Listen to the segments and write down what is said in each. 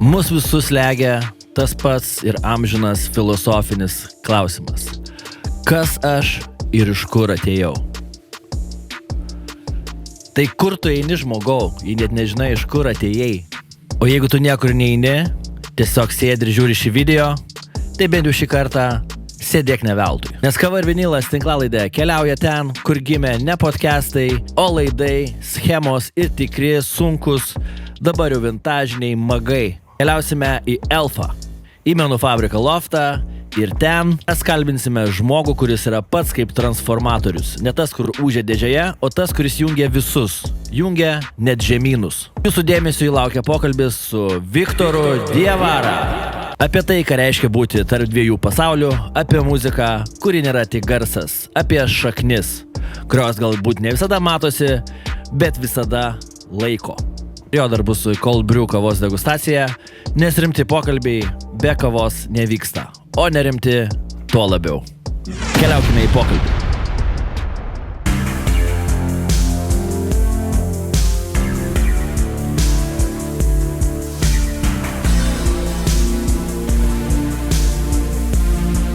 Mus visus slegia tas pats ir amžinas filosofinis klausimas. Kas aš ir iš kur atėjau? Tai kur tu eini, žmogau, jei net nežinai, iš kur atėjai? O jeigu tu niekur neini, tiesiog sėdi ir žiūri šį video, tai bent jau šį kartą sėdėk ne veltui. Nes Kava ir Vinilas tinklalaidė keliauja ten, kur gimė ne podcastai, o laidai, schemos ir tikri, sunkus, dabar jau vintažiniai magai. Keliausime į Elfą, į menų fabriką Loftą ir ten mes kalbinsime žmogų, kuris yra pats kaip transformatorius. Ne tas, kur ūžia dėžėje, o tas, kuris jungia visus. Jungia net žemynus. Jūsų dėmesio įlaukia pokalbis su Viktoru Diavara. Apie tai, ką reiškia būti tarp dviejų pasaulių, apie muziką, kuri nėra tik garsas, apie šaknis, kurios galbūt ne visada matosi, bet visada laiko. Jo dar bus cold brew kavos degustacija, nes rimti pokalbiai be kavos nevyksta, o nerimti tuo labiau. Keliaukime į pokalbį.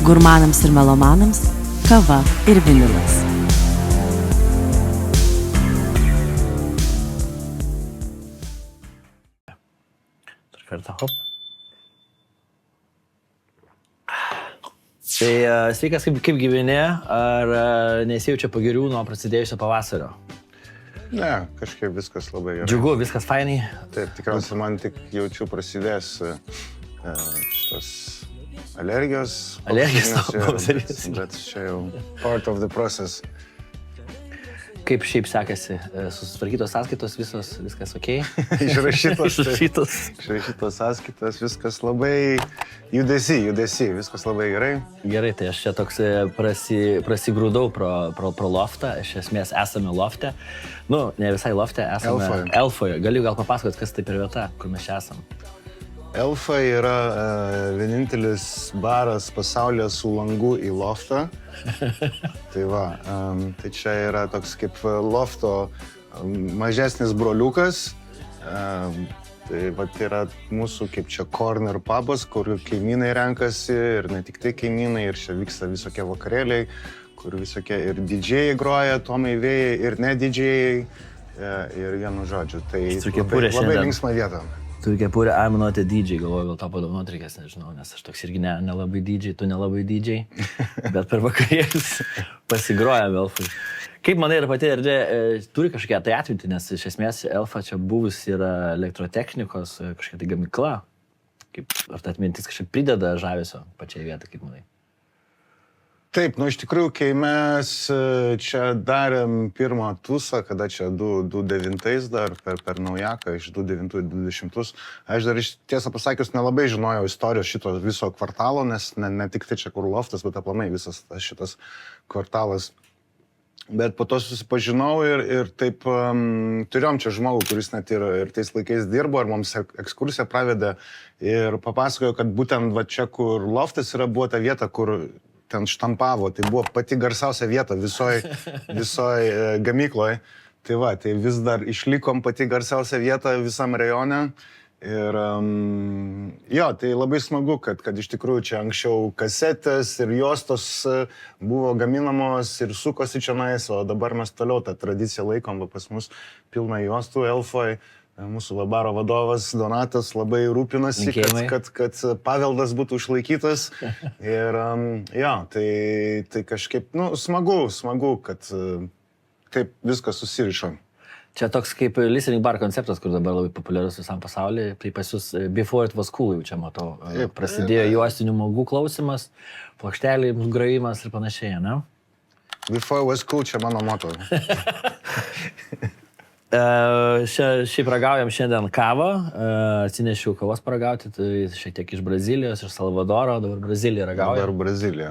Gurmanams ir melomanams Kava ir Vinilas. Kartą, hop. Tai sveikas, kaip gyveni, ar nesijaučia pagirių nuo prasidėjusio pavasario? Ne, kažkaip viskas labai gerai. Džiugu, viskas fainai? Taip, tikriausiai man tik jaučiu prasidės šitos alergijos. Alergijos, bet čia jau part of the process. Kaip šiaip sekasi? Susitvarkytos sąskaitos visos, viskas okei? Išrašytos sąskaitos, viskas labai judesi, viskas labai gerai. Gerai, tai aš čia toks prasigrūdau pro loftą, iš esmės esame lofte. Nu, ne visai lofte, esame Elfoje. Galiu gal papasakot, kas tai per vieta, kur mes čia esam? Elfa yra vienintelis baras pasaulyje su langu į loftą. Tai va, tai čia yra toks kaip lofto mažesnis broliukas. Tai va, yra mūsų kaip čia corner pubas, kur kaimynai renkasi ir ne tik tai kaimynai, ir čia vyksta visokie vakarėliai, kur visokie ir didžėjai groja, tomai vėjai ir ne didžėjai ir vienu žodžiu. Tai labai linksma vieta. Tu kepurė, I'm not a DJ, galvoju, gal tau padovanot reikės, nežinau, nes aš toks irgi nelabai DJ, tu nelabai DJ, bet per vakarėlius pasigrojam Elfui. Kaip manai, ir pati erdvė turi kažkokią tai atmintį, nes iš esmės Elfa čia buvus yra elektrotechnikos kažkokia tai gamykla. Ar ta atmintis kažkaip prideda žavesio pačiai vietą, kaip manai? Taip, iš tikrųjų, kai mes čia darėm pirmą tūsą, kada čia 2009 dar per naujaką, iš 2009-2020, aš dar tiesą pasakius nelabai žinojau istorijos šito viso kvartalo, nes ne tik tai čia kur loftas, bet aplamai visas šitas kvartalas. Bet po to susipažinau ir taip turėjom čia žmogų, kuris net ir tais laikais dirbo, ir mums ekskursiją pravedė ir papasakojo, kad būtent va čia, kur loftas yra, buvo ta vieta, kur ten štampavo, tai buvo pati garsiausia vieta visoj gamykloj. Tai va, tai vis dar išlikom pati garsiausia vieta visam rajone. Ir jo, tai labai smagu, kad iš tikrųjų čia anksčiau kasetės ir juostos buvo gaminamos ir sukosi čionais, o dabar mes toliau tą tradiciją laikom, pas mus pilna juostų Elfoj. Mūsų labaro vadovas Donatas labai rūpinasi, kad paveldas būtų išlaikytas. Ir jo, tai kažkaip, smagu, kad taip viskas susirišo. Čia toks kaip listening bar konceptas, kur dabar labai populiarus visam pasaulyje. Tai pas jūs Before It Was Cool jau čia matau. Prasidėjo juostinių magų klausimas, plokšteliai, grojimas ir panašiai, ne? Before It Was Cool čia mano moto. Šiaip ragaujam šiandien kavą, atsinešiau kavos paragauti, tai šiek tiek iš Brazilijos, iš Salvadoro, dabar Brazilija ragaujam. Dabar Brazilija.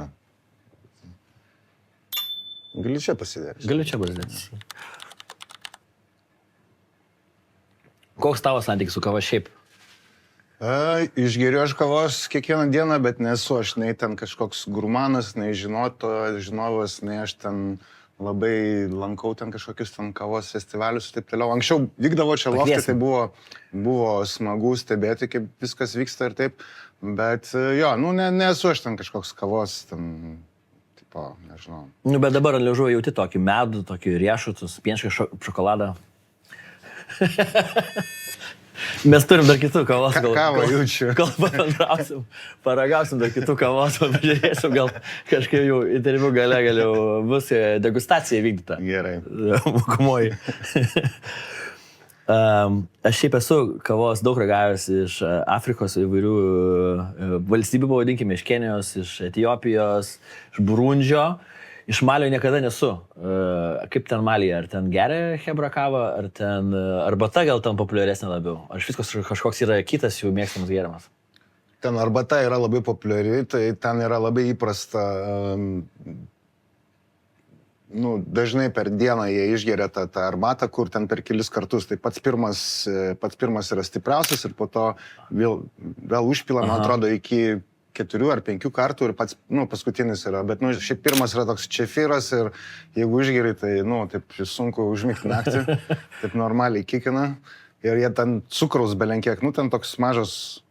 Gali čia pasidėti. Galiu čia pasidėti. Koks tavo santykis su kava šiaip? Išgeriu aš kavos kiekvieną dieną, bet nesu aš nei ten kažkoks gurmanas, nei žinovas, nei aš ten labai lankau ten kažkokius ten kavos festivalius ir taip toliau. Anksčiau vykdavo čia lofte, tai buvo smagu stebėti, kaip viskas vyksta ir taip, bet jo, nu nesu aš ten kažkoks kavos, ten, tipo, nežinau. Nu, bet dabar liežuvo jauti tokį medų, tokį riešutus, pienišką šokoladą. Mes turim dar kitų kavos. Kavą jaučiu. Gal paragausim dar kitų kavos, pažiūrėsim, gal kažkaip jau interviu gale bus degustacija vykdyta. Gerai. Mokumoji. Aš šiaip esu kavos daug ragavęs iš Afrikos įvairių valstybių, pavadinkime, iš Kenijos, iš Etiopijos, iš Burundžio. Iš Malio niekada nesu. Kaip ten Malyje? Ar ten geria hebra kava, ar ten arbata gal ten populiaresnė labiau? Ar viskas kažkoks yra kitas jų mėgstamas geriamas? Ten arbata yra labai populiari, tai ten yra labai įprasta. Nu, dažnai per dieną jie išgeria tą arbatą, kur ten per kelis kartus. Tai pats pirmas yra stipriausias ir po to vėl užpila, man atrodo, iki 4 ar 5 kartų ir pats, nu, paskutinis yra. Bet, nu, šiaip pirmas yra toks čefyras ir jeigu išgeri, tai, nu, taip sunku užmigti naktį, taip normaliai kikina. Ir jie ten cukraus belenkiek, nu, ten toks mažas,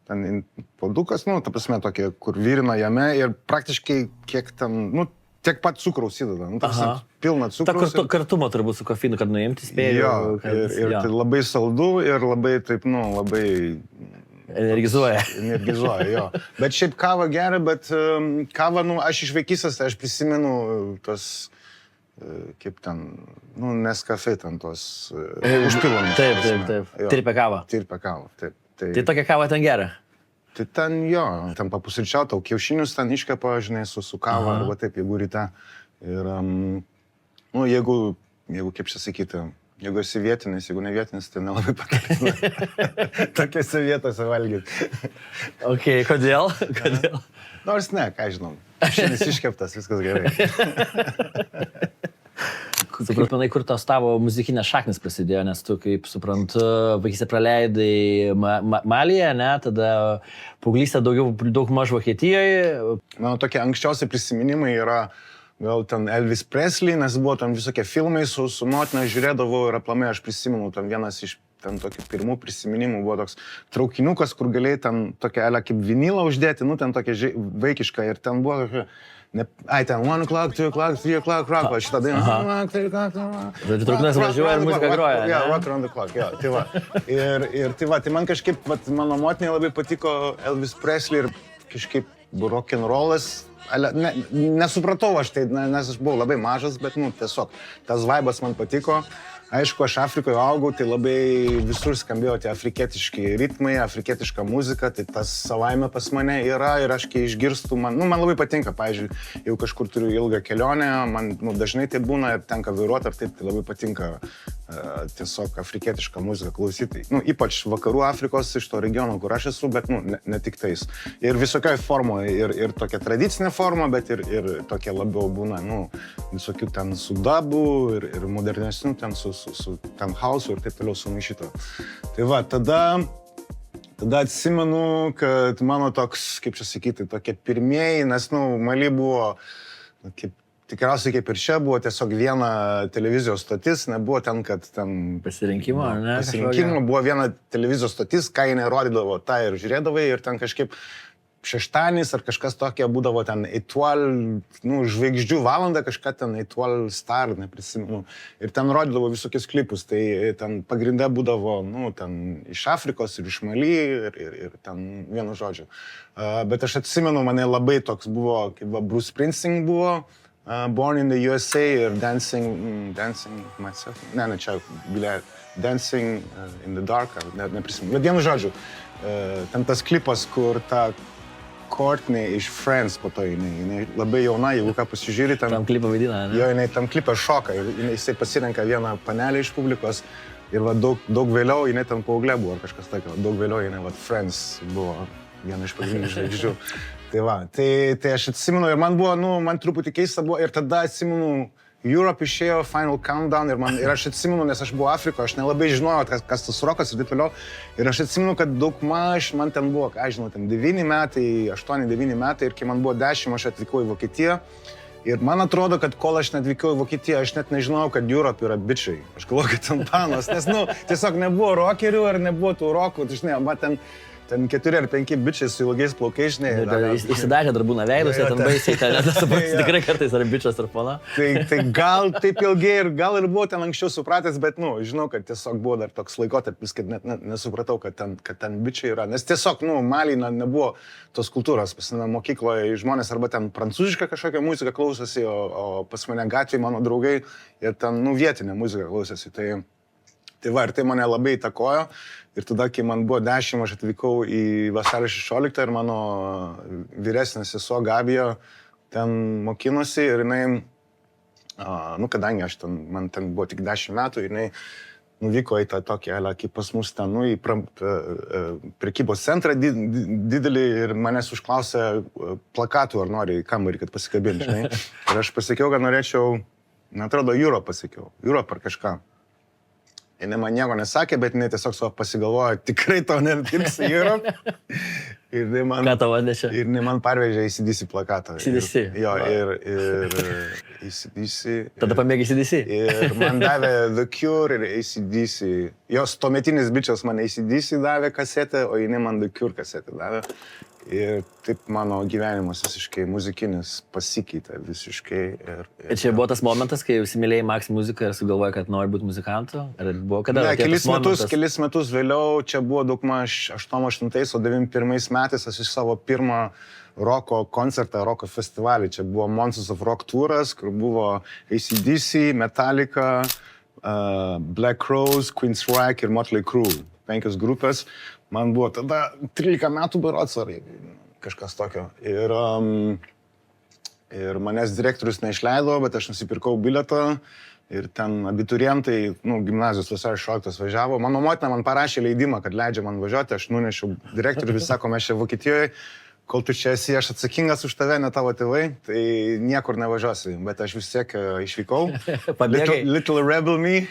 ten puodukas, nu, ta prasme tokie, kur virina jame ir praktiškai kiek ten, nu, tiek pat cukraus įdeda. Nu, ta prasme, pilna cukraus. Ta kartumo turbūt su kofeinu, kad nuimti spėjau. Jo, ir tai labai saldu ir labai, taip, nu, labai... Energizuoja, jo. Bet šiaip kava geria, bet kava, nu, aš iš vaikystės, tai aš prisimenu tos, kaip ten, nu, Nescafe ten tos užpilomis. Taip. Tirpia kava. Taip. Tai tokia kava ten geria? Tai ten jo, ten papusryčiauti, tau kiaušinius ten iškepa, žinai, su kava, arba taip, jeigu ryte. Ir, nu, jeigu, kaip čia sakyti, jeigu esi vietinis, jeigu ne vietinis, tai nelabai paketina tokiose vietose valgyti. Ok, kodėl? Nors ne, ką žinau. Šiandien iškeptas, viskas gerai. Suprantu, kur tos tavo muzikinės šaknis prasidėjo, nes tu, kaip suprantu, vaikystę praleidai Malyje, ne, tada paauglystė daug maž Vokietijoje. Mano tokie anksčiausi prisiminimai yra gal ten Elvis Presley, nes buvo tam visokie filmai su motina, žiūrėdavau ir aplamai aš prisimenu, tam vienas iš ten tokių pirmų prisiminimų buvo toks traukiniukas, kur galėjai ten tokią elę kaip vinilą uždėti, nu ten tokia vaikiška ir ten buvo tokia, ten 1 o'clock, 2 o'clock, 3 o'clock, rock, va šitą dainą. Traukinas važiuoja ir muzika groja. Jo, rock around the clock, jo, tai va. Ir tai va, tai man kažkaip, mano motinai labai patiko Elvis Presley ir kažkaip rock'n'rollas. Nesupratau aš tai, nes aš buvau labai mažas, bet, nu, tiesiog tas vaibas man patiko. Aišku, aš Afrikoje augau, tai labai visur skambėjo tie afrikietiški ritmai, afrikietiška muzika, tai tas savaime pas mane yra ir aš kai išgirstu, man labai patinka, pavyzdžiui, jau kažkur turiu ilgą kelionę, man dažnai tai būna ir tenka vairuoti, ar taip, tai labai patinka tiesiog afrikietišką muziką klausyti. Nu, ypač vakarų Afrikos iš to regiono, kur aš esu, bet, nu, ne tik tais. Ir visokioj formoje, ir tokia tradicinė forma, bet ir tokia labiau būna, nu, visokių ten su dabu ir modernesnių ten su ten hausu ir taip toliau sumaišyto. Tai va, tada atsimenu, kad mano toks, kaip čia sakyti, tokie pirmieji, nes, nu, Mali buvo, tikriausiai kaip ir čia, buvo tiesiog viena televizijos stotis, nebuvo ten, kad ten... Pasirinkimo, ne? Pasirinkimo, buvo viena televizijos stotis, ką jie nerodydavo, tą ir žiūrėdavai ir ten kažkaip šeštadienis ar kažkas tokia būdavo ten Etoile, nu, žvaigždžių valanda, kažką ten Etoile Star, neprisimenu. Ir ten rodydavo visokius klipus, tai ten pagrinde būdavo, nu, ten iš Afrikos ir iš Mali ir ten vienu žodžiu. Bet aš atsimenu, mane labai toks buvo, kaip Bruce Springsteen buvo, Born in the USA ir Dancing Myself, ne, čia, Dancing in the Dark, neprisimenu. Bet vienu žodžiu, ten tas klipas, kur ta Courtney iš Friends po to, jinai labai jauna, jeigu ką pasižiūri, tam klipą vaidina, ne? Jo, jinai tam klipą šoka ir jisai pasirenka vieną panelį iš publikos ir va, daug vėliau jinai tam paauglė buvo ar kažkas tokio, daug vėliau jinai va, Friends buvo viena iš pagrindinių žvaigždžių. Tai va, tai aš atsimenu ir man buvo, nu, man truputį keista buvo ir tada atsimenu Europe išėjo Final Countdown ir aš atsimenu, nes aš buvau Afrikoje, aš nelabai žinojau, kas tas rokas ir taip toliau. Ir aš atsimenu, kad daug maž man ten buvo, ką žinau, ten 9 metai, 8-9 metai ir kai man buvo 10, aš atvykau į Vokietiją Ir man atrodo, kad kol aš netvykau į Vokietiją, aš net nežinau, kad Europe yra bičiai. Aš galvoju, kad ten panos, nes, tiesiog nebuvo rockerių ar nebuvo tų rockų, tai žinai, ten 4 ar 5 bičiai su ilgais plaukais, žinai. Įsidažę dar būna veidus, ten baisiai, ten nesuprasi tikrai kartais ar bičias ar pana. Tai gal taip ilgai ir gal ir buvo ten anksčiau supratęs, bet, žinau, kad tiesiog buvo dar toks laikotarpis, kad net nesupratau, kad ten bičiai yra. Nes tiesiog, Maly nebuvo tos kultūros. Pas mane mokykloje žmonės arba ten prancūzišką kažkokią muziką klausosi, o pas mane gatvėje mano draugai ir ten, vietinę muziką klausosi. Tai va, ir tai mane labai įtakojo. Ir tada, kai man buvo 10, aš atvykau į vasario 16 ir mano vyresnė sesuo Gabija ten mokinosi ir jinai, kadangi man ten buvo tik 10 metų, jinai nuvyko į tą tokį, kaip pas mus ten, į prekybos centrą didelį ir manęs užklausė plakatų, ar nori į kambarį, kad pasikabinti, žinai. Ir aš pasakiau, kad norėčiau, atrodo, Europe pasakiau, Europe ar kažką. Jis man nieko nesakė, bet jinai tiesiog savo pasigalvojo, tikrai tau nepirksi Europe. Ir ką tau atnešė? Ir jinai man parvežė ACDC plakatą. ACDC? Jo, ir ACDC. Tada pamėgi ACDC? Ir man davė The Cure ir ACDC. Jos tuometinis bičias man ACDC davė kasetę, o jinai man The Cure kasetę davė. Ir taip mano gyvenimas visiškai muzikinis pasikeitė visiškai. Ir čia buvo tas momentas, kai įsimylėjai Max muziką ir sugalvojai, kad nori būti muzikantu? Ar buvo kada? Ne, kelis metus vėliau, čia buvo daugmaž 88, o 91 metais aš iš savo pirmą roko koncertą, roko festivalį. Čia buvo Monsters of Rock turas, kur buvo AC/DC, Metallica, Black Crowes, Queensryche ir Motley Crue. 5 grupės. Man buvo tada 13 metų berods ar kažkas tokio. Ir manęs direktorius neišleido, bet aš nusipirkau bilietą ir ten abiturientai, gimnazijos vasario 16 važiavo. Mano motina man parašė leidimą, kad leidžia man važiuoti, aš nunešiau direktoriui, vis sako, mes čia Vokietijoje, kol tu čia esi, aš atsakingas už tave, ne tavo tėvai, tai niekur nevažiuosi, bet aš vis tiek išvykau. Little rebel me.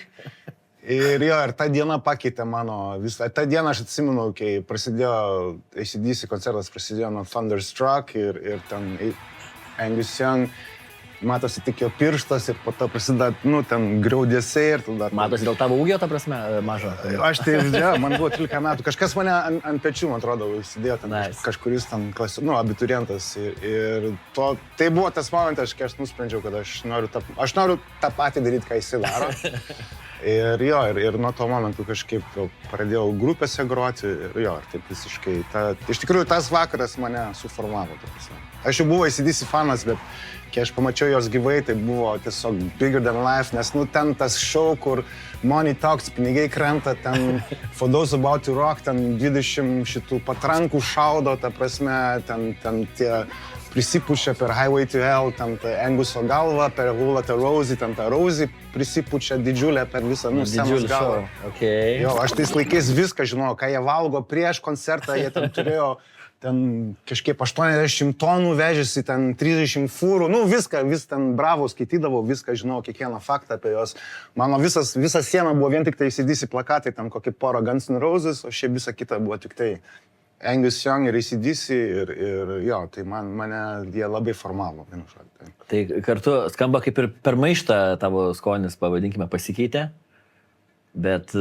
Ir ta diena pakeitė mano visą. Ta diena aš atsimenu, kai prasidėjo AC/DC koncertas, prasidėjo nuo Thunderstruck ir ten Angus Young, matosi tik jo pirštas ir po to prasideda, ten griaudėsiai ir tada... Matosi dėl tavo ūgio, ta prasme, mažo? Aš tai, man buvo 13 metų. Kažkas mane ant pečių, man atrodo, įsidėjo ten kažkuris ten abiturientas. Ir tai buvo tas momentas, kai aš nusprendžiau, kad aš noriu tą patį daryti, ką jisai daro. Ir nuo to momentų kažkaip pradėjau grupėse groti ir taip visiškai. Iš tikrųjų, tas vakaras mane suformavo. Aš jau buvau AC/DC fanas, bet kai aš pamačiau jos gyvai, tai buvo tiesiog bigger than life, nes ten tas show, kur money talks, pinigai krenta, ten for those about to rock, ten 20 šitų patrankų šaudo, ta prasme, ten tie prisipučia per Highway to Hell, ten Anguso galva, per Hula to Rosie, ten ta Rosie prisipučia didžiulę per visą scenos galvą. Okay. Jo, aš tais laikais viską žinojau, ką jie valgo prieš koncertą, jie ten turėjo kažkaip 80 tonų vežėsi, ten 30 fūrų, viską, ten bravo skaitydavau, viską žinojau, kiekvieną faktą apie jos. Mano visa siena buvo vien tik tai AC/DC plakatai, ten kokie pora Guns N' Roses, o šiaip visa kita buvo tik tai Angus Young ir AC/DC ir tai mane jie labai formavo. Tai kartu skamba kaip ir per maištą tavo skonis, pavadinkime, pasikeitė, bet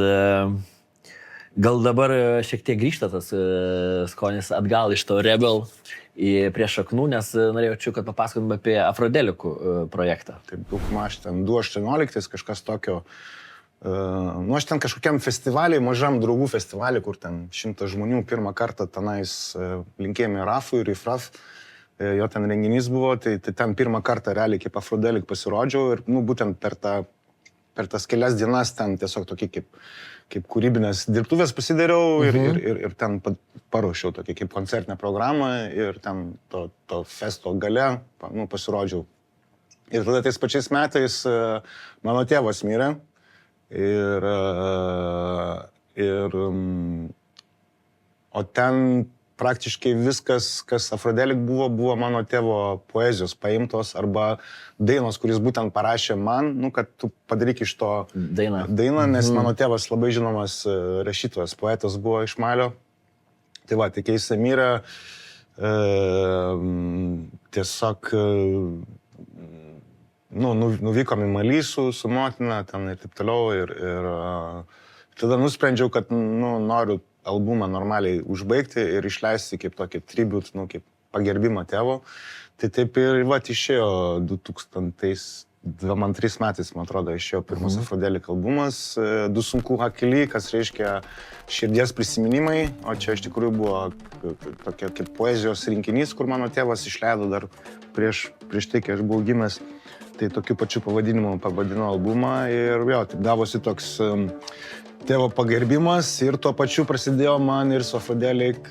gal dabar šiek tiek grįžta tas skonis atgal iš to Rebel prie šaknų, nes norėjau, kad papasakotum apie Afrodelikų projektą. Taip, daugmaž ten 2018, kažkas tokio. Aš ten kažkokiam festivaliai, mažam draugų festivaliai, kur ten 100 žmonių pirmą kartą tenais linkėjome Rafui ir Ifraf, jo ten renginys buvo, tai ten pirmą kartą realiai kaip Afrodelik pasirodžiau ir būtent per tas kelias dienas ten tiesiog tokį kaip kūrybinės dirbtuvės pasidariau ir ten paruošiau tokį kaip koncertinę programą ir ten to festo gale pasirodžiau. Ir tada tais pačiais metais mano tėvas mirė. O ten praktiškai viskas, kas Afrodelik buvo mano tėvo poezijos paimtos arba dainos, kuris būtent parašė man, kad tu padaryk iš to dainą, nes mano tėvas labai žinomas rašytojas, poetas buvo iš Malio. Tai va, kai jis mirė, tiesiog nuvykom į Malį su motina, ten ir taip toliau. Ir tada nusprendžiau, kad noriu albumą normaliai užbaigti ir išleisti kaip tokį tribute, kaip pagerbimą tėvo. Tai taip ir išėjo 2002 metais, man atrodo, išėjo pirmas Afrodelik albumas, Du sunku hakily, kas reiškia širdies prisiminimai, o čia iš tikrųjų buvo tokia kaip poezijos rinkinys, kur mano tėvas išleido dar prieš tai, kai aš buvau gimęs. Tai tokiu pačiu pavadinimu pavadino albumą ir jo, taip gavosi toks tėvo pagerbimas ir tuo pačiu prasidėjo man ir su Afrodelik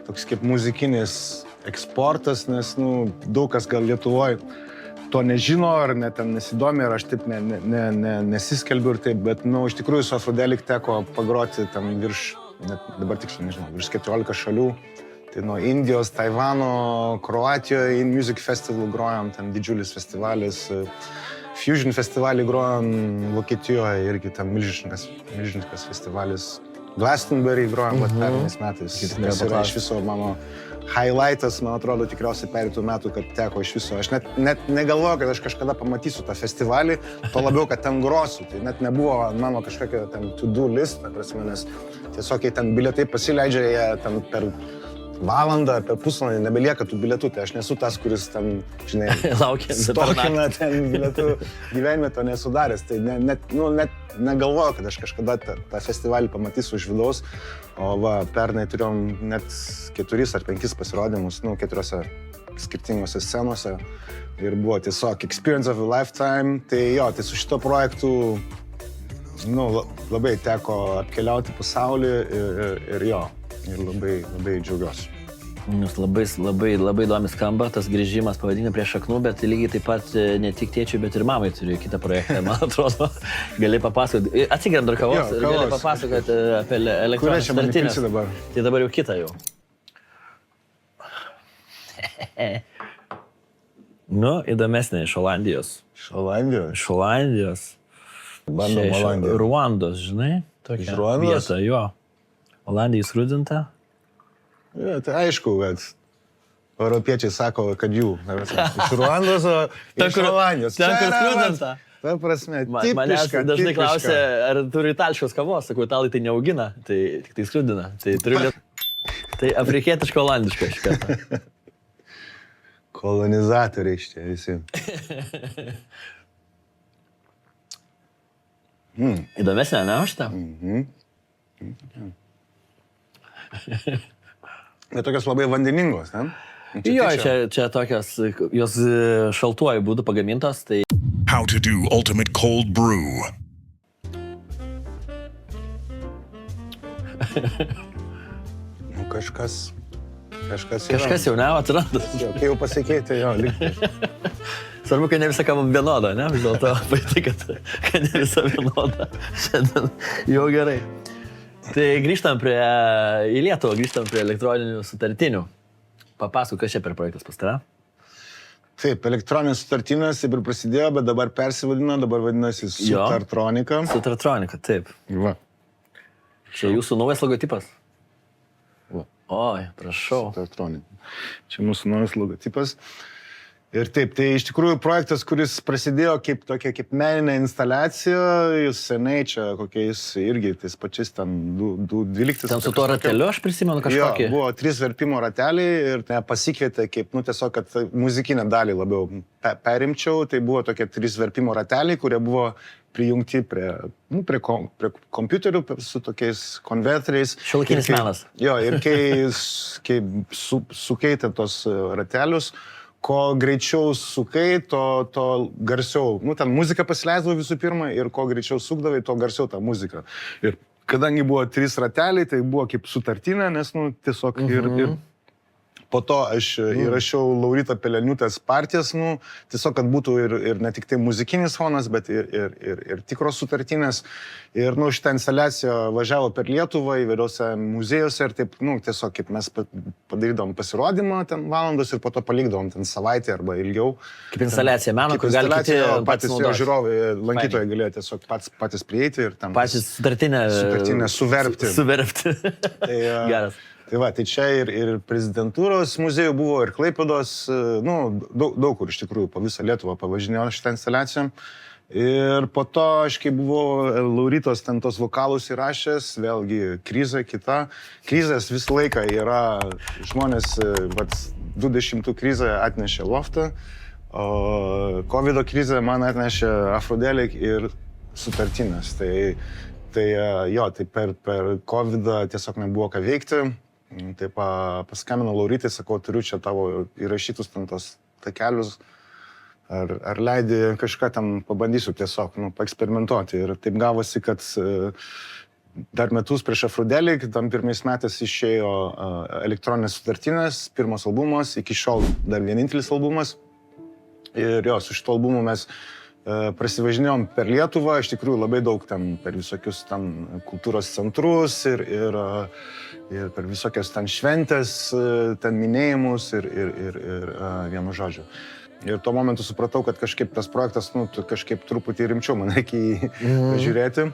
toks kaip muzikinis eksportas, nes daug kas gal Lietuvoje to nežino ar net ten nesidomi ir aš taip nesiskelbiu ir taip, bet iš tikrųjų su Afrodelik teko pagroti tam virš, net dabar tiksliai nežinau, virš 14 šalių. Tai nuo Indijos, Taivano, Kroatijoje in Music Festival grojom, ten didžiulis festivalis, Fusion festivalį grojom Vokietijoje, irgi ten milžiniškas festivalis. Glastonbury grojom pernais metais. Tas yra iš viso mano highlightas, man atrodo, tikriausiai pereitų metų, kad teko iš viso. Aš net negalvoju, kad aš kažkada pamatysiu tą festivalį, to labiau, kad ten grosiu. Tai net nebuvo mano kažkokia ten to-do list, prasme, nes tiesiog, kai ten bilietai pasileidžia, jie ten per valandą, per pusvalandį nebelieka tų bilietų, tai aš nesu tas, kuris ten, žinai, stokina ten bilietų gyvenime, to nesudaręs. Tai net negalvoju, kad aš kažkada tą festivalį pamatysiu iš vidaus, o pernai turėjom net 4 ar 5 pasirodymus, 4 skirtingose scenose ir buvo tiesiog experience of a lifetime. Tai jo, tai su šito projektu labai teko apkeliauti pasaulį ir labai džiaugiuosi. Jūs labai įdomi skamba, tas grįžimas pavadinimu prie šaknų, bet lygiai taip pat ne tik tėčiui, bet ir mamai turiu kitą projektą, man atrodo. Gali papasakoti, atsigeriam dar kavos ir gali papasakoti apie elektroninės startinės. Tai dabar jau kitą jau. Įdomesnė iš Olandijos. Iš Olandijos? Iš Olandijos. Bandom Olandiją. Ruandos, žinai? Iš Ruandos? Vieta, jo. Olandija įskrudinta. Ja, tai aišku, kad europiečiai sako, kad jų. Iš Ruandos, o iš Olandijos. Ten, kur skrudinta. Ta prasme, tipiška. Manęs dažnai klausia, ar turi itališkos kavos. Sakau, italai tai neaugina, tai tik tai skrudina. Tai afrikietiško olandiško iš karto. Kolonizatoriai šitie visi. Įdomesnė, ne, už tą? Bet tokios labai vandeningos, ne? Jo, čia tokios, jos šaltuoju būdu pagamintos, tai... How to do ultimate cold brew. Kažkas jau ne, atranda. Kai jau pasikeitė, jo, likti. Svarbu, kad ne visa kava vienoda, ne? Vis dėlto paaiškėjo, kad ne visa vienoda. Šiandien jau gerai. Tai grįžtam į Lietuvą, grįžtam prie elektroninių sutartinių. Papasakok, kas čia per projektas pas tave? Taip, elektroninės sutartinės taip ir prasidėjo, bet dabar persivadino, dabar vadinasi Sutartronika. Sutartronika, taip. Va. Čia jūsų naujas logotipas? Oi, prašau. Sutartronika. Čia mūsų naujas logotipas. Ir taip, tai iš tikrųjų projektas, kuris prasidėjo kaip meninė instaliacija, jis seniai čia kokiais irgi tais pačiais ten 12. Ten su tuo rateliu aš prisimenu kažkokį. Jo, buvo 3 verpimo rateliai ir pasikvietė kaip, tiesiog, kad muzikinę dalį labiau perimčiau, tai buvo tokie 3 verpimo rateliai, kurie buvo prijungti prie kompiuterių su tokiais konverteriais. Šiuolaikinis menas. Jo, ir kai sukeitė tos ratelius, ko greičiau sukai, to garsiau. Ten muzika pasileisdavo visų pirma ir ko greičiau sukdavai, to garsiau ta muzika. Ir kadangi buvo 3 rateliai, tai buvo kaip sutartinė, nes tiesiog ir po to aš įrašiau Laurita Peleniūtės partijas, tiesiog, kad būtų ir ne tik tai muzikinis fonas, bet ir tikros sutartinės. Ir šitą instaliaciją važiavo per Lietuvą įvairiuose muziejuose ir taip, tiesiog kaip mes padarydavom pasirodymą ten valandos ir po to palikdavom ten savaitę arba ilgiau. Kaip instaliacija meno, kur gali kiti patys žiūrovai, lankytojai galėjo tiesiog patys prieiti ir ten... Patys sutartinę suverpti. Geras. Tai va, tai čia ir prezidentūros muziejų buvo, ir Klaipėdos, nu, daug kur iš tikrųjų po visą Lietuvą pavažinėjau šitą instaliaciją. Ir po to, aš kai buvau Lauritos ten tos vokalus įrašęs, vėlgi krizė kita. Krizės visą laiką yra, žmonės, 20 krizė atnešė loftą, o COVID krizė man atnešė Afrodelic ir sutartinės. Tai jo, tai per COVID tiesiog nebuvo ką veikti. Tai paskambino Lauritai, sakau, turiu čia tavo įrašytus ten tos takelius. Ar leidi kažką ten pabandysiu tiesiog, paeksperimentuoti. Ir taip gavosi, kad dar metus prieš Afrodelic, tam pirmais metais išėjo elektroninės sutartinės, pirmas albumas, iki šiol dar vienintelis albumas. Ir jo, su šito albumu mes prasivažinėjom per Lietuvą, iš tikrųjų labai daug ten per visokius ten kultūros centrus ir per visokias ten šventės, ten minėjimus ir vienu žodžiu. Ir tuo momentu supratau, kad kažkaip tas projektas, kažkaip truputį rimčiau man reikia jį pažiūrėti.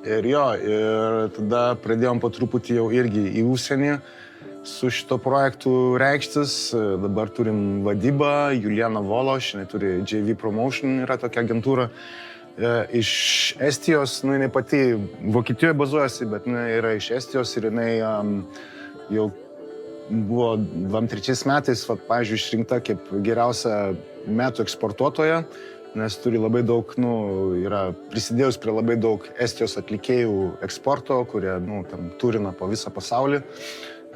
Ir jo, ir tada pradėjom po truputį jau irgi į užsienį su šito projektu reikštis. Dabar turim vadybą, Juliana Vološ, jinai turi JV Promotion, yra tokia agentūra. Iš Estijos, jinai pati Vokietijoje bazuojasi, bet jinai yra iš Estijos ir jinai jau buvo 23 metais, pavyzdžiui, išrinkta kaip geriausia metų eksportuotoja, nes turi labai daug, yra prisidėjus prie labai daug Estijos atlikėjų eksporto, kurie, tam turina po visą pasaulį.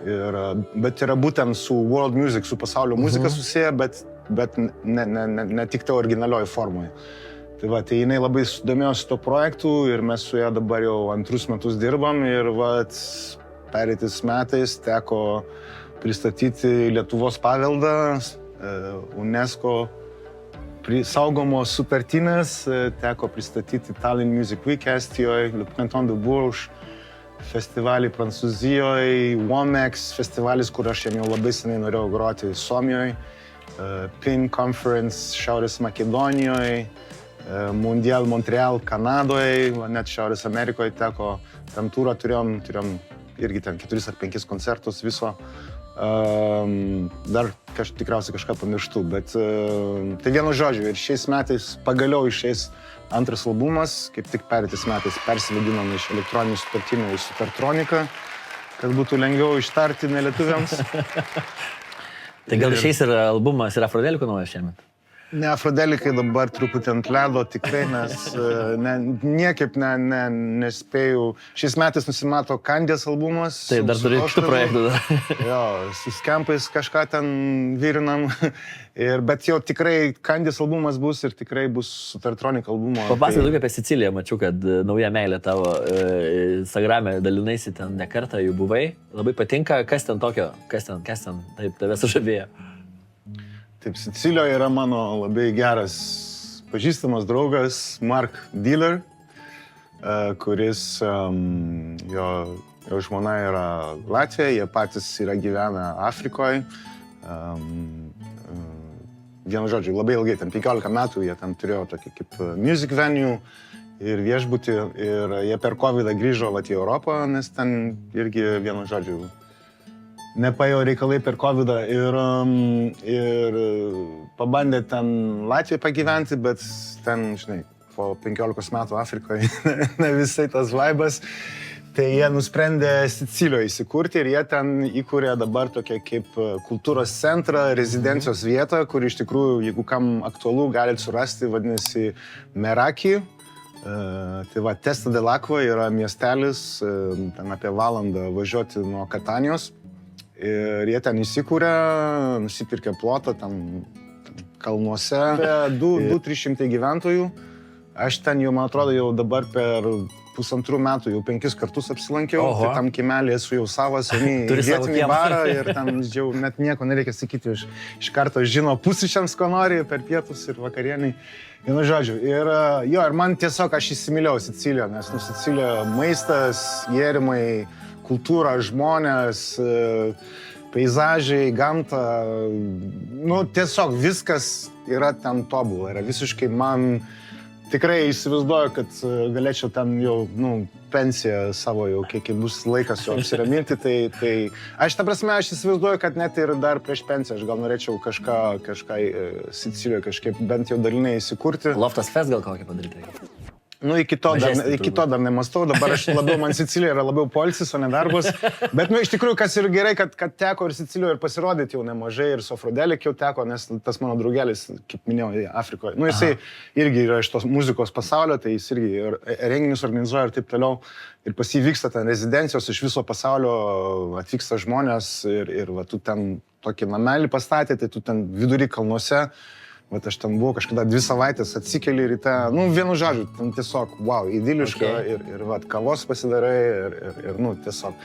Bet yra būtent su world music, su pasaulio muzika susiję, bet ne tik tai originalioji formoje. Tai jinai labai sudomėjosi to projektu ir mes su ją dabar jau 2 metus dirbam ir pereitais metais teko pristatyti Lietuvos paveldą, UNESCO saugomos sutartinės, teko pristatyti Tallinn Music Week Estijoje, Le Printemps de Bourges festivalį Prancūzijoje, Womex festivalis, kur aš jau labai seniai norėjau groti Suomijoje, PIN Conference Šiaurės Makedonijoje, Mundial Montreal Kanadoje, net Šiaurės Amerikoje teko, tam turą turėjom irgi ten 4 ar 5 koncertus viso. Dar tikriausiai kažką pamirštu, bet tai vienu žodžiu. Ir šiais metais pagaliau išeis antras albumas, kaip tik pereitais metais persivadinom iš elektroninių sutartinių į Supertroniką, kad būtų lengviau ištarti nelietuviams. Tai gal išeis ir albumas ir Afrodelico naujas šiemet? Ne, Afrodelikai dabar truputį ant ledo, tikrai, nes niekaip nespėjau. Šiais metais nusimato Kandės albumas. Tai dar turi kitų projektų dar. Jo, su Skempais kažką ten virinam. Bet jau tikrai Kandės albumas bus ir tikrai bus Supertronic albumo. Papasakok daugiau apie Siciliją, mačiau, kad nauja meilė tavo Instagrame dalinaisi ten ne kartą, jau buvai. Labai patinka, kas ten tokio, kas ten taip tave sužavėjo. Taip, Sicilijoje yra mano labai geras pažįstamas draugas Mark Dealer, kuris, jo žmona yra Latvija, jie patys yra gyvenę Afrikoje. Vienu žodžiu, labai ilgai, ten 15 metų jie ten turėjo tokį kaip music venue ir viešbutį ir jie per COVID grįžo į Europą, nes ten irgi vienu žodžiu nepaėjo reikalai per COVID ir pabandė ten Latvijoje pagyventi, bet ten, žinai, po 15 metų Afrikoje ne visai tas vaibas. Tai jie nusprendė Sicilijoje įsikurti ir jie ten įkūrė dabar tokią kaip kultūros centrą, rezidencijos vietą, kur iš tikrųjų, jeigu kam aktualu, galite surasti, vadinasi Meraki. Tai va, Testa dell'Acqua yra miestelis, ten apie valandą važiuoti nuo Katanijos. Ir jie ten įsikūrė, nusipirkė plotą, ten kalnuose. 200-300 gyventojų. Aš ten jau, man atrodo, jau dabar per 1,5 metų jau 5 kartus apsilankiau. Oho. Tai tam kimelį esu jau savas, vietinį barą ir ten jau net nieko nereikia sakyti. Iš karto žino pusryčiams, ko nori, per pietus ir vakarieniai. Vienu žodžiu. Ir man tiesiog aš įsimylėjau Siciliją, nes Sicilija maistas, gėrimai, kultūra, žmonės, peizažai, gamta, tiesiog viskas yra ten tobula, yra visiškai man tikrai įsivaizduoju, kad galėčiau ten jau, pensiją savo jau, kiek bus laikas jau apsiraminti, tai aš ta prasme, aš įsivaizduoju, kad net ir dar prieš pensiją aš gal norėčiau kažką Sicilijoje kažkaip bent jau dalinai įsikurti. Loftas Fest gal kokį padaryti reikia? Iki to dar nemastau, dabar aš labiau, man Sicilija yra labiau poilsis, o ne darbas. Bet, iš tikrųjų, kas ir gerai, kad teko ir Sicilijoje ir pasirodyti jau nemažai, ir Sofrodelik jau teko, nes tas mano draugelis, kaip minėjau, Afrikoje. Jisai irgi yra iš tos muzikos pasaulio, tai jis irgi renginius organizuoja ir taip toliau. Ir pas jį vyksta ten rezidencijos iš viso pasaulio, atvyksta žmonės ir va, tu ten tokį namelį pastatė, tai tu ten vidury kalnuose. Vat aš ten buvau kažkada 2 savaitės, atsikeli ryte, vienu žodžiu, ten tiesiog, wow, idiliška ir vat, kavos pasidarai ir tiesiog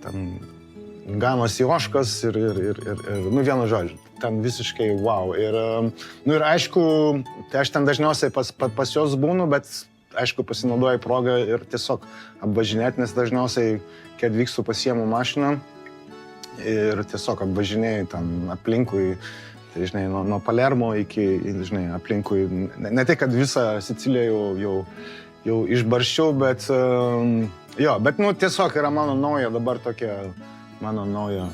ten ganos į oškas ir vienu žodžiu, ten visiškai wow. Ir aišku, tai aš ten dažniausiai pas juos būnu, bet aišku pasinaudoju progą ir tiesiog apvažinėti, nes dažniausiai, kai atvykstu pasiemu mašiną ir tiesiog apvažinėjai ten aplinkui. Tai, žinai, nuo Palermo iki, žinai, aplinkui, ne tai, kad visą Siciliją jau išbarščiau, bet, bet, tiesiog yra mano nauja dabar tokia, mano nauja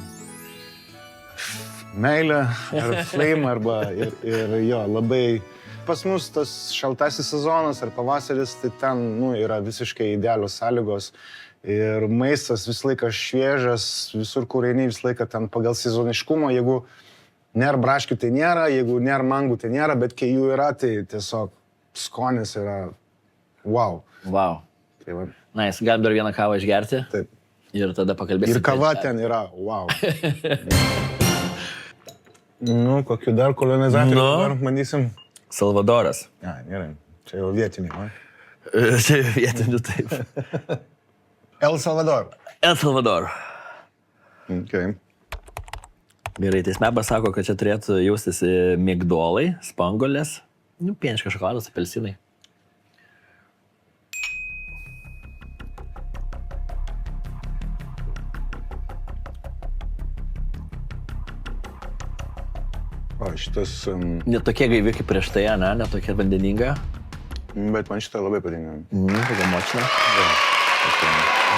meilė, ar flame, arba, ir labai, pas mus tas šaltasis sezonas ar pavasaris, tai ten, yra visiškai idealios sąlygos. Ir maistas visą laiką šviežas, visur, kur eini, visą laiką ten pagal sezoniškumą, jeigu nėra braškių, tai nėra, jeigu nėra mangų, tai nėra, bet kai jų yra, tai tiesiog skonis yra wow. Wow. Tai va. Nice, galim dar vieną kavą išgerti. Taip. Ir tada pakalbėsim. Ir kava ten yra wow. Kokiu dar kolonizatorių dabar bandysim? Salvadoras. Gerai. Čia jau vietiniai, va? Čia jau vietiniai, taip. El Salvador. El Salvador. Okay. Gerai, tai Smebas sako, kad čia turėtų jaustis migdolai, spanguolės, pieniškas šokoladas, apelsinai. O, šitas... Netokie gaivi kaip prieš tai, ne? Netokie vandeninga. Bet man šitą labai patinka. Tokia močina.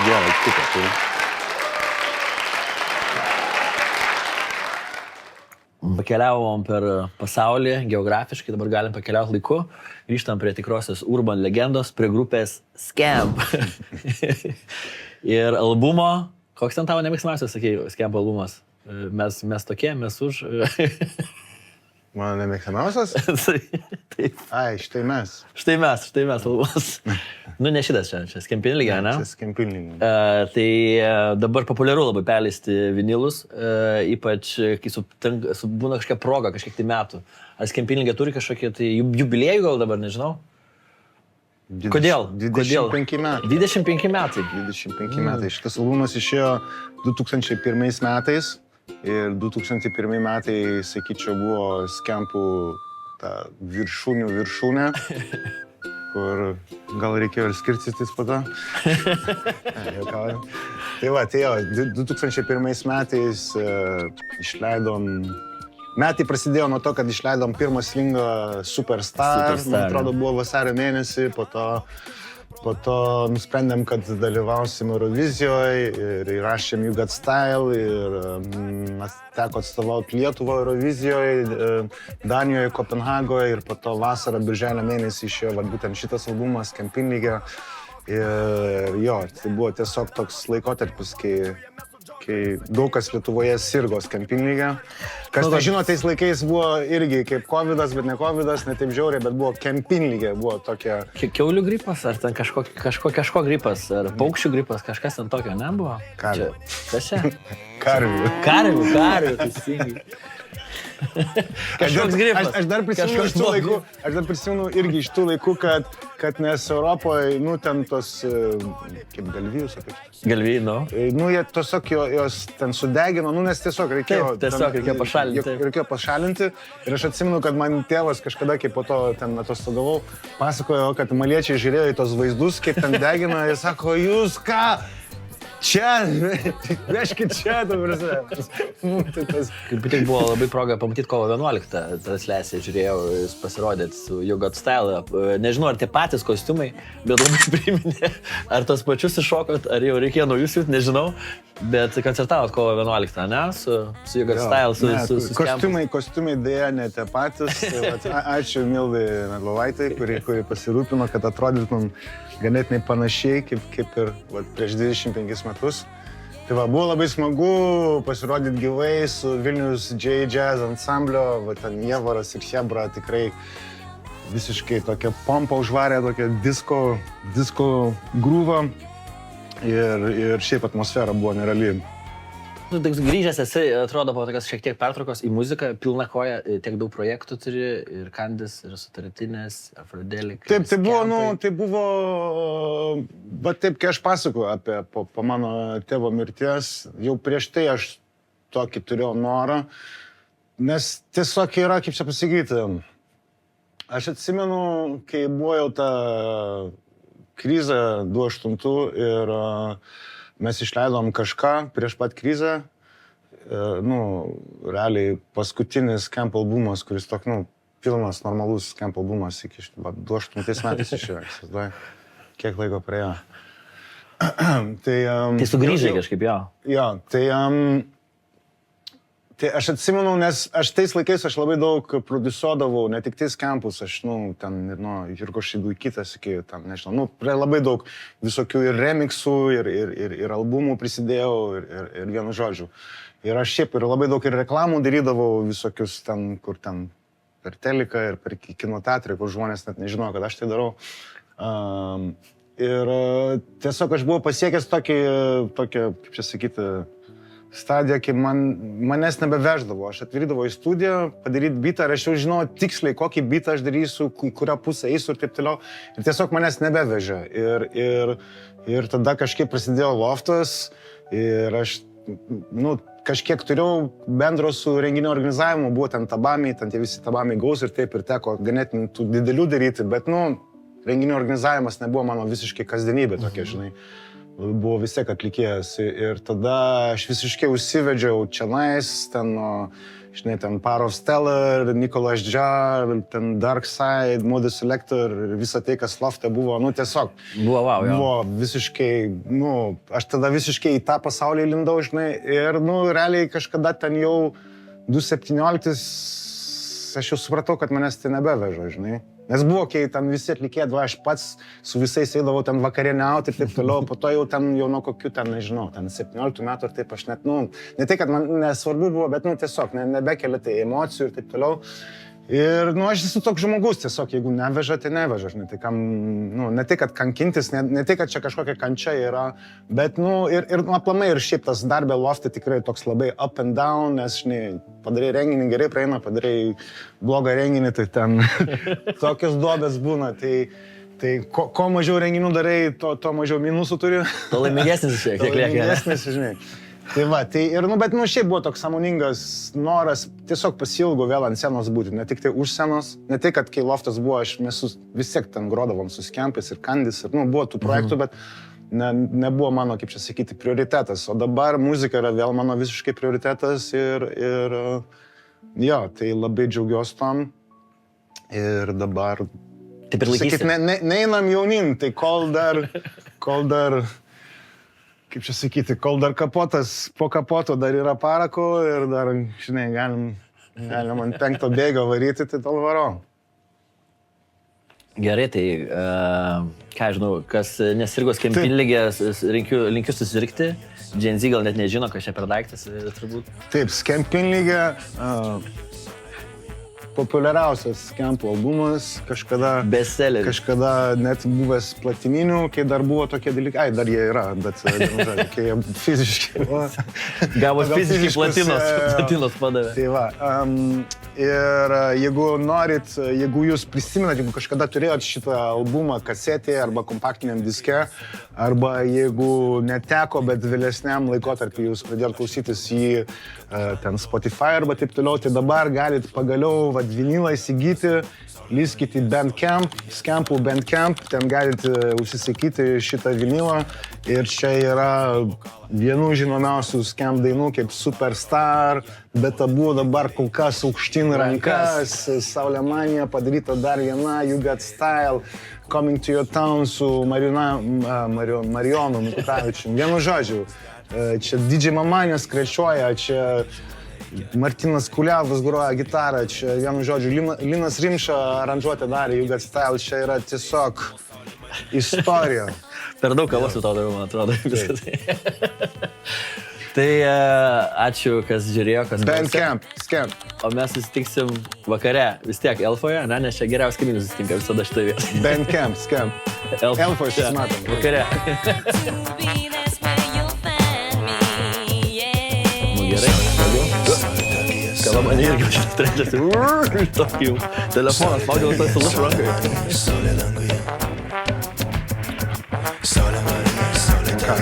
Gerai, kitą turi. Pakeliavom per pasaulį geografiškai, dabar galim pakeliauti laiku. Grįžtam prie tikrosios urban legendos, prie grupės Scamp. Ir albumo, koks ten tavo nemėgstamiausias, sakei, Scamp albumas? Mes tokie, mes už... Mano nemėgstamiausias? Taip. Ai, štai mes. Štai mes albumas. Ne šitas čia Skempinligė, ne? Čia Skempinligė. Tai dabar populiaru labai perleisti vinilus, ypač kai būna kažkokia proga, kažkiek tai metų. Ar Skempinligė turi kažkokie tai jubiliejų gal dabar, nežinau? Kodėl? 25 metai. 25 metai. 25 metai. Šitas albumas išėjo 2001 metais. Ir 2001 metai, sakyčiau, buvo Scampų ta viršūnė, kur gal reikėjo ir skirstytis po to. Tai va, tai jo, 2001 metais išleidom... Metai prasidėjo nuo to, kad išleidom pirmą slingą Superstar. Man atrodo, buvo vasario mėnesį, po to nusprendėm, kad dalyvausim Eurovizijoje ir įrašėm You Got Style ir teko atstovauti Lietuvą Eurovizijoje, Danijoje, Kopenhagoje ir po to vasarą, birželio mėnesį išėjo būtent šitas albumas Skempinligė. Ir jo, tai buvo tiesiog toks laikotarpis, kai daug kas Lietuvoje sirgo Skempinligė. Kas nežino, tais laikais buvo irgi kaip covidas, bet ne covidas, ne taip žiauriai, bet buvo Kempinligė, buvo tokia... Kiaulių gripas, ar ten kažko gripas, ar paukščių gripas, kažkas ten tokio nebuvo? Karvių. Kas čia? Karvių, teisingai. Kažkoks gripas. Aš dar prisimenu irgi iš tų laikų, kad nes Europoje, ten tos, kaip galvijus apie šitas. Galvijai, jie tiesiog jos ten sudegino, nes tiesiog reikėjo pašalinti. Reikėjo pašalinti. Ir aš atsimenu, kad man tėvas kažkada, kai po to ten atostogavau, pasakojo, kad maliečiai žiūrėjo į tos vaizdus, kaip ten degina, ir sako, jūs ką? Čia, vežkit čia, tu prasme. Kaip tik buvo labai proga pamatyti kovo 11 transliaciją, žiūrėjau, jūs pasirodėt su You Got Style. Nežinau, ar tie patys kostiumai, bet labai priminė, ar tos pačius iššokot, ar jau reikėjo naujus jūt, nežinau. Bet koncertavot kovo 11, ne? Su You Got Style, su Kostiumai dėja ne tie patys. Ačiū Mildai Medlovaitai, kuri pasirūpino, kad atrodytum ganėtinai panašiai, kaip ir prieš 25 metus. Tai va, buvo labai smagu pasirodyti gyvai su Vilnius Jazz ansamblio, ten Jevaras ir Hebra tikrai visiškai tokia pompa užvarė, tokia disco grūva ir šiaip atmosfera buvo nereali. Tu tik grįžęs esi, atrodo, po tokios šiek tiek pertraukos į muziką, pilna koja, tiek daug projektų turi, ir Kandis, ir Sutaratinės, Afrodelik. Taip, tai buvo, bet taip, kai aš pasakoju apie po mano tėvo mirties, jau prieš tai aš tokį turėjau norą, nes tiesiog yra, kaip čia pasakyti, aš atsimenu, kai buvo jau ta krizė 2008 ir mes išleidom kažką prieš pat krizę, realiai paskutinis Camp albumas, kuris toks, pilnas, normalus Camp albumas iki 2008 metais išėjo, kiek laiko praėjo. Tai sugrįžai kažkaip, jo. Jo, tai aš atsimenu, nes aš tais laikais aš labai daug produsuodavau, ne tik tais Campus, aš, ten ir nuo Jurgo Šeduikytės iki, nežinau, labai daug visokių ir remixų, ir albumų prisidėjau, ir vienu žodžiu. Ir aš šiaip ir labai daug ir reklamų darydavau visokius ten, kur ten per teliką ir per kino teatrą, kur žmonės net nežinojo, kad aš tai darau. Ir tiesiog aš buvau pasiekęs tokią, kaip čia sakyti, stadiją, kai manęs nebeveždavo. Aš atvirydavau į studiją, padaryti bitą ir aš jau žinau tiksliai, kokį bitą aš darysiu, į kurią pusę eisiu ir taip toliau. Ir tiesiog manęs nebevežė. Ir tada kažkiek prasidėjo loftas ir aš, kažkiek turėjau bendro su renginio organizavimu, buvo ten tabamiai, ten tie visi tabamiai gaus ir taip ir teko ganėtinai tų didelių daryti, bet, renginio organizavimas nebuvo mano visiškai kasdienybė tokia, žinai. Buvo vis tiek atlikėjas ir tada aš visiškai užsivedžiau čionais, ten, ten Power of Stellar, Nicolas Jar, ten Dark Side, Moody Selector ir visą tai, kas lofte buvo, tiesiog. Buvo, wow, jo. Buvo visiškai, aš tada visiškai į tą pasaulį lindau, žinai, ir, realiai kažkada ten jau 2017 aš jau supratau, kad manęs tai nebeveža, žinai. Nes buvo, kai ten visi atlikėjai, aš pats su visais eidavau ten vakarieniauti ir taip toliau, po to jau nuo kokių ten, nežinau, ten 17 metų ir taip aš net, ne tai, kad man nesvarbu buvo, bet, tiesiog nebekelia tai emocijų ir taip toliau. Ir, aš esu toks žmogus, tiesiog, jeigu neveža, tai neveža, žinai, tai kam, ne tai, kad kankintis, ne tai, kad čia kažkokia kančia yra, bet, ir aplamai ir šiaip tas darbė lofte tikrai toks labai up and down, nes, žinai, padarai renginį, gerai praeina, padarai blogą renginį, tai ten tokios duobės būna, tai ko mažiau renginių darai, to mažiau minusų turi. To laimingesnis šiek tiek lieka. Laimingesnis, žinai. Tai va, bet šiaip buvo toks sąmoningas noras tiesiog pasiilgo vėl ant scenos būti, ne tik tai už scenos, ne tai, kad kai loftas buvo, mes vis tiek ten grodavom su Skempais ir Kandis, ir buvo tų projektų, bet nebuvo mano, kaip čia sakyti, prioritetas, o dabar muzika yra vėl mano visiškai prioritetas ir jo, tai labai džiaugiuosi tam ir dabar, taip ir laikysi. Neinam jaunin, tai kol dar kaip čia sakyti, kol dar kapotas, po kapoto dar yra parako ir dar, žinai, galim ant 5 bėgio varyti, tai tol varo. Gerai, tai, ką žinau, kas nesirgo skempinligė, linkiu susirgti. Gen Z gal net nežino, kas čia per daiktas, turbūt. Taip, skempinligė, populiariausias Skempų albumas, kažkada... Bestselleris. Kažkada net buvęs platininių, kai dar buvo tokie dalykai, dar jie yra, bet kai jie fiziškai... Gavo fiziškai platinos padavė. Tai va, ir jeigu norit, jeigu jūs prisimenat, jeigu kažkada turėjot šitą albumą kasetėje arba kompaktiniam diske, arba jeigu neteko, bet vėlesniam laikotarpiu jūs pradėjot klausytis į ten Spotify arba taip toliau, tai dabar galit pagaliau norit vinilą įsigyti, lyskite į Bandcamp, Scampų Bandcamp, ten galite užsisakyti šitą vinilą. Ir čia yra vienų žinomiausių Scamp dainų kaip Superstar, bet abu dabar kol kas aukštyn rankas, Saulė Manija padaryta dar viena, You Got Style, Coming to Your Town su Marijonu Mikutavičium. Vienu žodžiu, čia DJ Mamanės krečioja, čia Martinas Kuliavas groja gitarą, čia vienu žodžiu Linas Rimša aranžuotę darė, You Got Style, čia yra tiesiog istorija. Per daug kavos su to daviau, man atrodo. Tai ačiū, kas žiūrėjo, kas Bandcamp, Scamp. O mes susitiksim vakare, vis tiek Elfoje, ne, nes čia geriausiai kaimynų susitinka visada šitą vietą. Bandcamp, Scamp. Elfoje susimatom. Vakare. Nu gerai, daugiau. Kava man irgi šitą trečiasi. Tokį jau telefonas, spaudžiau tas sulus rankai. Ką?